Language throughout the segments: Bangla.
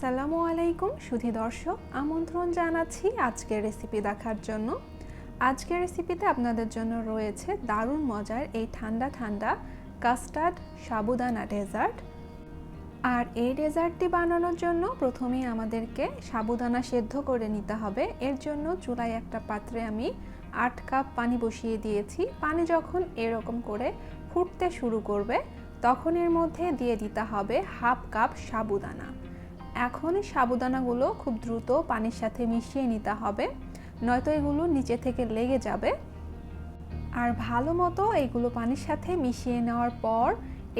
আসসালামু আলাইকুম সুধী দর্শক, আমন্ত্রণ জানাচ্ছি আজকের রেসিপি দেখার জন্য। আজকের রেসিপিতে আপনাদের জন্য রয়েছে দারুণ মজার এই ঠান্ডা ঠান্ডা কাস্টার্ড সাবুদানা ডেজার্ট। আর এই ডেজার্টটি বানানোর জন্য প্রথমেই আমাদেরকে সাবুদানা সেদ্ধ করে নিতে হবে। এর জন্য চুলায় একটা পাত্রে আমি 8 কাপ পানি বসিয়ে দিয়েছি। পানি যখন এরকম করে ফুটতে শুরু করবে তখন এর মধ্যে দিয়ে দিতে হবে হাফ কাপ সাবুদানা। এখন সাবুদানাগুলো খুব দ্রুত পানির সাথে মিশিয়ে নিতে হবে, নয়তো এগুলো নিচে থেকে লেগে যাবে। আর ভালো মতো এগুলো পানির সাথে মিশিয়ে নেওয়ার পর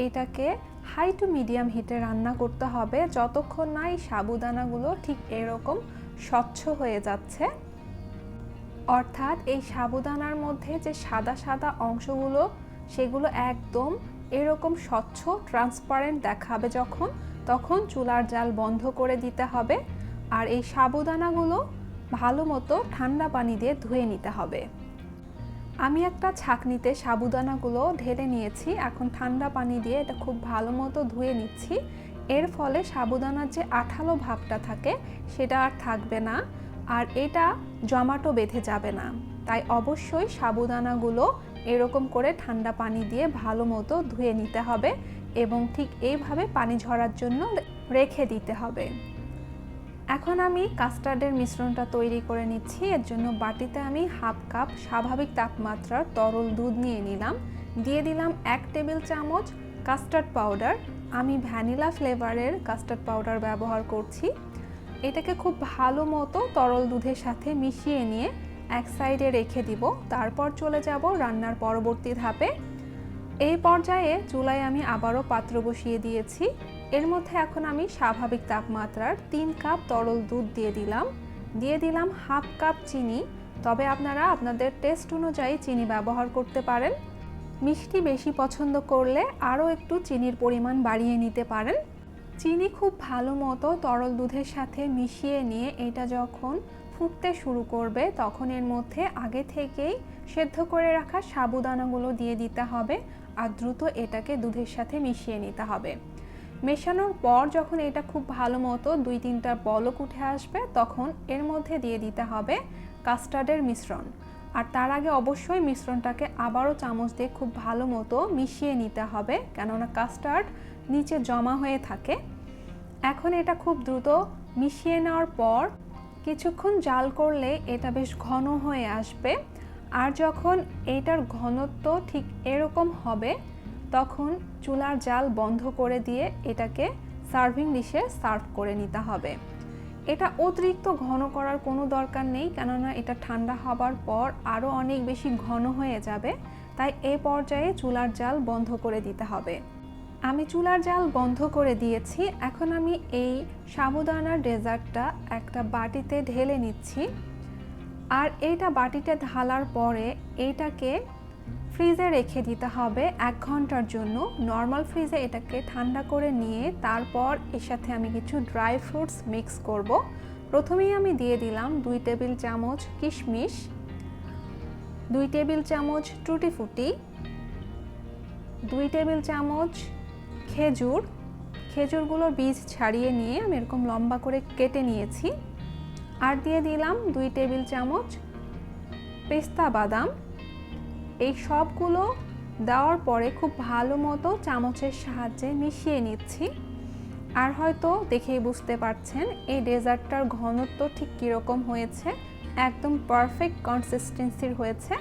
এটাকে হাই টু মিডিয়াম হিটে রান্না করতে হবে যতক্ষণ না এই সাবুদানাগুলো ঠিক এরকম স্বচ্ছ হয়ে যাচ্ছে। অর্থাৎ এই সাবুদানার মধ্যে যে সাদা সাদা অংশগুলো সেগুলো একদম এরকম স্বচ্ছ ট্রান্সপারেন্ট দেখাবে তখন চুলার জাল বন্ধ করে দিতে হবে। আর এই সাবুদানাগুলো ভালো মতো ঠান্ডা পানি দিয়ে ধুয়ে নিতে হবে। আমি একটা ছাঁকনিতে সাবুদানাগুলো ঢেলে নিয়েছি। এখন ঠান্ডা পানি দিয়ে এটা খুব ভালো মতো ধুয়ে নিচ্ছি। এর ফলে সাবুদানার যে আঠালো ভাবটা থাকে সেটা আর থাকবে না, আর এটা জমাটো বেঁধে যাবে না। তাই অবশ্যই সাবুদানাগুলো এরকম করে ঠান্ডা পানি দিয়ে ভালো মতো ধুয়ে নিতে হবে এবং ঠিক এইভাবে পানি ঝরার জন্য রেখে দিতে হবে। এখন আমি কাস্টার্ডের মিশ্রণটা তৈরি করে নিচ্ছি। এর জন্য বাটিতে আমি হাফ কাপ স্বাভাবিক তাপমাত্রার তরল দুধ নিয়ে নিলাম। দিয়ে দিলাম 1 টেবিল চামচ কাস্টার্ড পাউডার। আমি ভ্যানিলা ফ্লেভারের কাস্টার্ড পাউডার ব্যবহার করছি। এটাকে খুব ভালো মতো তরল দুধের সাথে মিশিয়ে নিয়ে এক সাইডে রেখে দিব। তারপর চলে যাব রান্নার পরবর্তী ধাপে। এই পর্যায়ে চুলায় আমি আবারও পাত্র বসিয়ে দিয়েছি। এর মধ্যে এখন আমি স্বাভাবিক তাপমাত্রার 3 কাপ তরল দুধ দিয়ে দিলাম হাফ কাপ চিনি। তবে আপনারা আপনাদের টেস্ট অনুযায়ী চিনি ব্যবহার করতে পারেন। মিষ্টি বেশি পছন্দ করলে আরও একটু চিনির পরিমাণ বাড়িয়ে নিতে পারেন। চিনি খুব ভালো মতো তরল দুধের সাথে মিশিয়ে নিয়ে এটা যখন ফুটতে শুরু করবে তখন এর মধ্যে আগে থেকেই সেদ্ধ করে রাখা সাবুদানাগুলো দিয়ে দিতে হবে আর দ্রুত এটাকে দুধের সাথে মিশিয়ে নিতে হবে। মেশানোর পর যখন এটা খুব ভালো মতো 2-3টা বলক উঠে আসবে তখন এর মধ্যে দিয়ে দিতে হবে কাস্টার্ডের মিশ্রণ। আর তার আগে অবশ্যই মিশ্রণটাকে আবারও চামচ দিয়ে খুব ভালো মতো মিশিয়ে নিতে হবে, কেননা কাস্টার্ড নিচে জমা হয়ে থাকে। এখন এটা খুব দ্রুত মিশিয়ে নেওয়ার পর কিছুক্ষণ জাল করলে এটা বেশ ঘন হয়ে আসবে। আর যখন এটার ঘনত্ব ঠিক এরকম হবে তখন চুলার জাল বন্ধ করে দিয়ে এটাকে সার্ভিং ডিশে সার্ভ করে নিতে হবে। এটা অতিরিক্ত ঘন করার কোনো দরকার নেই, কেননা এটা ঠান্ডা হবার পর আরও অনেক বেশি ঘন হয়ে যাবে। তাই এই পর্যায়ে চুলার জাল বন্ধ করে দিতে হবে। আমি চুলার জাল বন্ধ করে দিয়েছি। এখন আমি এই সাবুদানার ডেজার্টটা একটা বাটিতে ঢেলে নিচ্ছি। আর এইটা বাটিতে ঢালার পরে এইটাকে ফ্রিজে রেখে দিতে হবে 1 ঘন্টার জন্য। নর্মাল ফ্রিজে এটাকে ঠান্ডা করে নিয়ে তারপর এর সাথে আমি কিছু ড্রাই ফ্রুটস মিক্স করব। প্রথমেই আমি দিয়ে দিলাম 2 টেবিল চামচ কিশমিশ, 2 টেবিল চামচ টুটি ফুটি, 2 টেবিল চামচ খেজুরগুলোর বীজ ছাড়িয়ে নিয়ে আমি এরকম লম্বা করে কেটে নিয়েছি। আর দিয়ে দিলাম 2 টেবিল চামচ পেস্তা বাদাম। এই সবগুলো দেওয়ার পরে খুব ভালো মতো চামচের সাহায্যে মিশিয়ে নিচ্ছি। আর হয়তো দেখেই বুঝতে পারছেন এই ডেজার্টটার ঘনত্ব ঠিক কীরকম হয়েছে, একদম পারফেক্ট কনসিস্টেন্সির হয়েছে।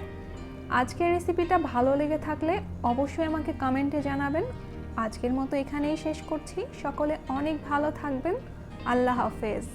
আজকের রেসিপিটা ভালো লেগে থাকলে অবশ্যই আমাকে কমেন্টে জানাবেন। আজকের মতো এখানেই শেষ করছি। সকলে অনেক ভালো থাকবেন। আল্লাহ হাফেজ।